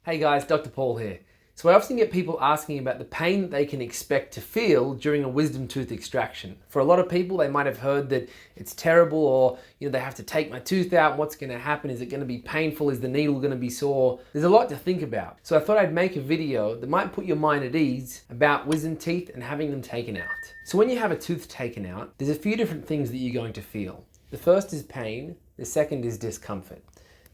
Hey guys, Dr. Paul here. So I often get people asking about the pain that they can expect to feel during a wisdom tooth extraction. For a lot of people, they might have heard that it's terrible or they have to take my tooth out. What's going to happen? Is it going to be painful? Is the needle going to be sore? There's a lot to think about. So I thought I'd make a video that might put your mind at ease about wisdom teeth and having them taken out. So when you have a tooth taken out, there's a few different things that you're going to feel. The first is pain. The second is discomfort.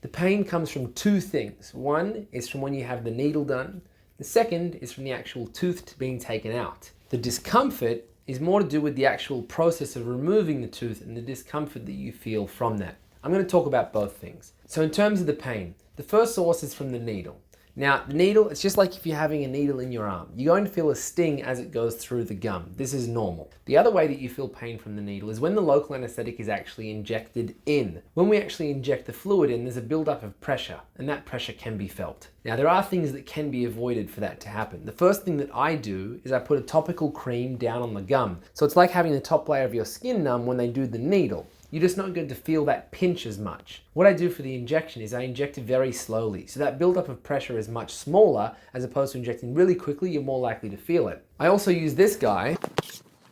The pain comes from two things. One is from when you have the needle done. The second is from the actual tooth being taken out. The discomfort is more to do with the actual process of removing the tooth and the discomfort that you feel from that. I'm going to talk about both things. So in terms of the pain, the first source is from the needle. Now, the needle, it's just like if you're having a needle in your arm. You're going to feel a sting as it goes through the gum. This is normal. The other way that you feel pain from the needle is when the local anesthetic is actually injected in. When we actually inject the fluid in, there's a buildup of pressure, and that pressure can be felt. Now, there are things that can be avoided for that to happen. The first thing that I do is I put a topical cream down on the gum. So it's like having the top layer of your skin numb when they do the needle. You're just not going to feel that pinch as much. What I do for the injection is I inject it very slowly, so that buildup of pressure is much smaller as opposed to injecting really quickly. You're more likely to feel it. I also use this guy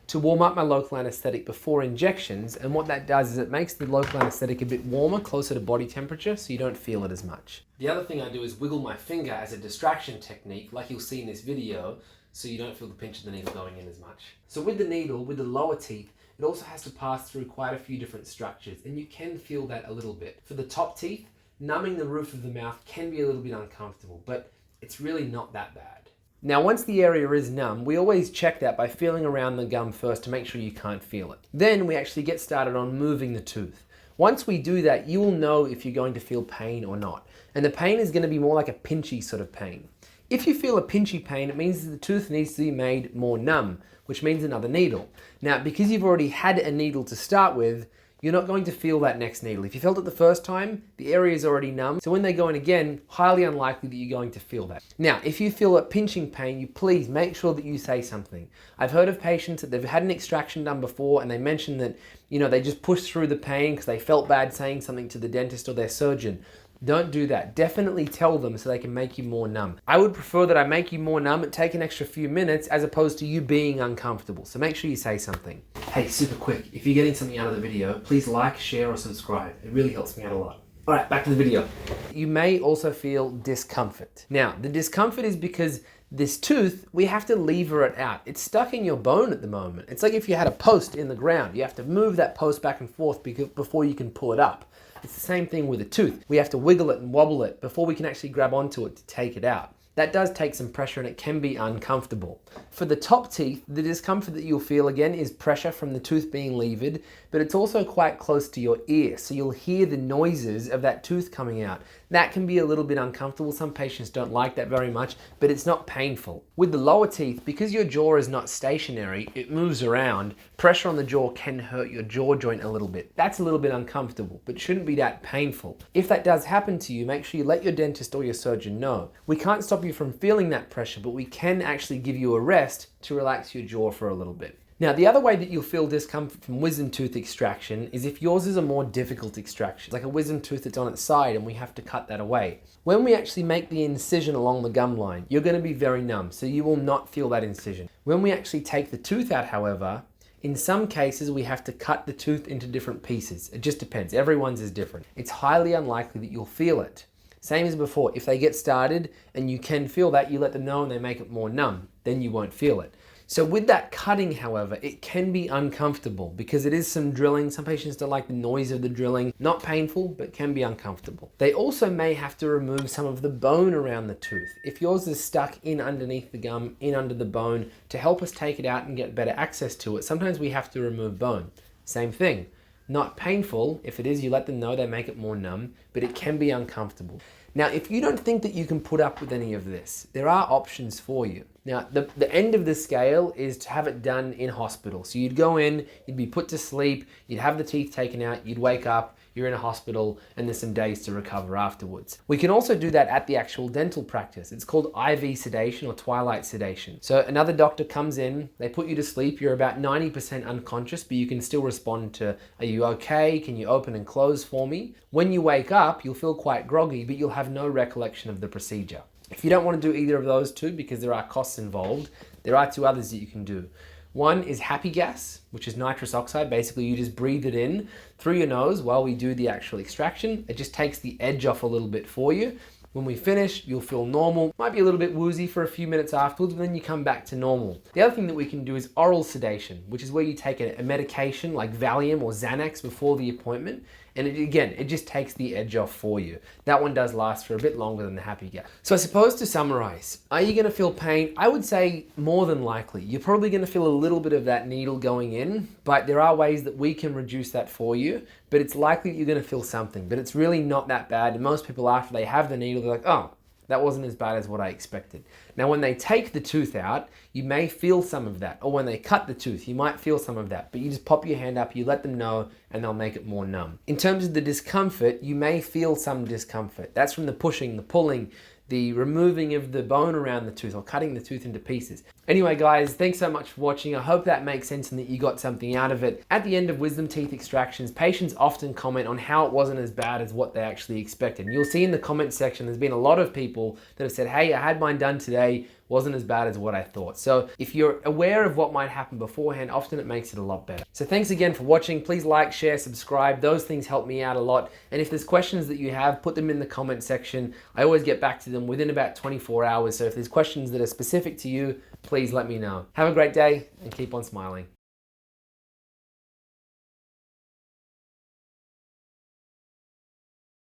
to warm up my local anesthetic before injections, and what that does is it makes the local anesthetic a bit warmer, closer to body temperature, so you don't feel it as much. The other thing I do is wiggle my finger as a distraction technique, like you'll see in this video, so you don't feel the pinch of the needle going in as much. So with the needle, with the lower teeth, it also has to pass through quite a few different structures, and you can feel that a little bit. For the top teeth, numbing the roof of the mouth can be a little bit uncomfortable, but it's really not that bad. Now, once the area is numb, we always check that by feeling around the gum first to make sure you can't feel it. Then we actually get started on moving the tooth. Once we do that, you will know if you're going to feel pain or not. And the pain is going to be more like a pinchy sort of pain. If you feel a pinchy pain, it means that the tooth needs to be made more numb, which means another needle. Now, because you've already had a needle to start with, you're not going to feel that next needle. If you felt it the first time, the area is already numb. So when they go in again, highly unlikely that you're going to feel that. Now, if you feel a pinching pain, you please make sure that you say something. I've heard of patients that they've had an extraction done before and they mentioned that, they just pushed through the pain because they felt bad saying something to the dentist or their surgeon. Don't do that. Definitely tell them so they can make you more numb. I would prefer that I make you more numb and take an extra few minutes as opposed to you being uncomfortable. So make sure you say something. Hey, super quick, if you're getting something out of the video, please like, share, or subscribe. It really helps me out a lot. All right, back to the video. You may also feel discomfort. Now, the discomfort is because this tooth, we have to lever it out. It's stuck in your bone at the moment. It's like if you had a post in the ground. You have to move that post back and forth before you can pull it up. It's the same thing with a tooth. We have to wiggle it and wobble it before we can actually grab onto it to take it out. That does take some pressure and it can be uncomfortable. For the top teeth, the discomfort that you'll feel again is pressure from the tooth being levered, but it's also quite close to your ear, so you'll hear the noises of that tooth coming out. That can be a little bit uncomfortable. Some patients don't like that very much, but it's not painful. With the lower teeth, because your jaw is not stationary, it moves around, pressure on the jaw can hurt your jaw joint a little bit. That's a little bit uncomfortable, but shouldn't be that painful. If that does happen to you, make sure you let your dentist or your surgeon know. We can't stop you from feeling that pressure, but we can actually give you a rest to relax your jaw for a little bit. Now, the other way that you'll feel discomfort from wisdom tooth extraction is if yours is a more difficult extraction, like a wisdom tooth that's on its side and we have to cut that away. When we actually make the incision along the gum line, you're going to be very numb, so you will not feel that incision. When we actually take the tooth out, however, in some cases we have to cut the tooth into different pieces. It just depends. Everyone's is different. It's highly unlikely that you'll feel it. Same as before, if they get started and you can feel that, you let them know and they make it more numb, then you won't feel it. So with that cutting, however, it can be uncomfortable because it is some drilling. Some patients don't like the noise of the drilling. Not painful, but can be uncomfortable. They also may have to remove some of the bone around the tooth. If yours is stuck in underneath the gum, in under the bone, to help us take it out and get better access to it, sometimes we have to remove bone. Same thing. Not painful. If it is, you let them know, they make it more numb, but it can be uncomfortable. Now, if you don't think that you can put up with any of this, there are options for you. Now, the end of the scale is to have it done in hospital. So you'd go in, you'd be put to sleep, you'd have the teeth taken out, you'd wake up, you're in a hospital, and there's some days to recover afterwards. We can also do that at the actual dental practice. It's called IV sedation or twilight sedation. So another doctor comes in, they put you to sleep, you're about 90% unconscious, but you can still respond to, are you okay? Can you open and close for me? When you wake up, you'll feel quite groggy, but you'll have no recollection of the procedure. If you don't want to do either of those two because there are costs involved, there are two others that you can do. One is happy gas, which is nitrous oxide. Basically, you just breathe it in through your nose while we do the actual extraction. It just takes the edge off a little bit for you. When we finish, you'll feel normal. Might be a little bit woozy for a few minutes afterwards, but then you come back to normal. The other thing that we can do is oral sedation, which is where you take a medication like Valium or Xanax before the appointment. And it just takes the edge off for you. That one does last for a bit longer than the happy gas. So I suppose to summarize, are you gonna feel pain? I would say more than likely. You're probably gonna feel a little bit of that needle going in, but there are ways that we can reduce that for you. But it's likely that you're gonna feel something, but it's really not that bad. And most people, after they have the needle, they're like, oh, that wasn't as bad as what I expected. Now, when they take the tooth out, you may feel some of that. Or when they cut the tooth, you might feel some of that. But you just pop your hand up, you let them know, and they'll make it more numb. In terms of the discomfort, you may feel some discomfort. That's from the pushing, the pulling, the removing of the bone around the tooth or cutting the tooth into pieces. Anyway, guys, thanks so much for watching. I hope that makes sense and that you got something out of it. At the end of wisdom teeth extractions, patients often comment on how it wasn't as bad as what they actually expected. And you'll see in the comment section, there's been a lot of people that have said, hey, I had mine done today, wasn't as bad as what I thought. So if you're aware of what might happen beforehand, often it makes it a lot better. So thanks again for watching. Please like, share, subscribe. Those things help me out a lot. And if there's questions that you have, put them in the comment section. I always get back to them within about 24 hours. So if there's questions that are specific to you, please let me know. Have a great day and keep on smiling.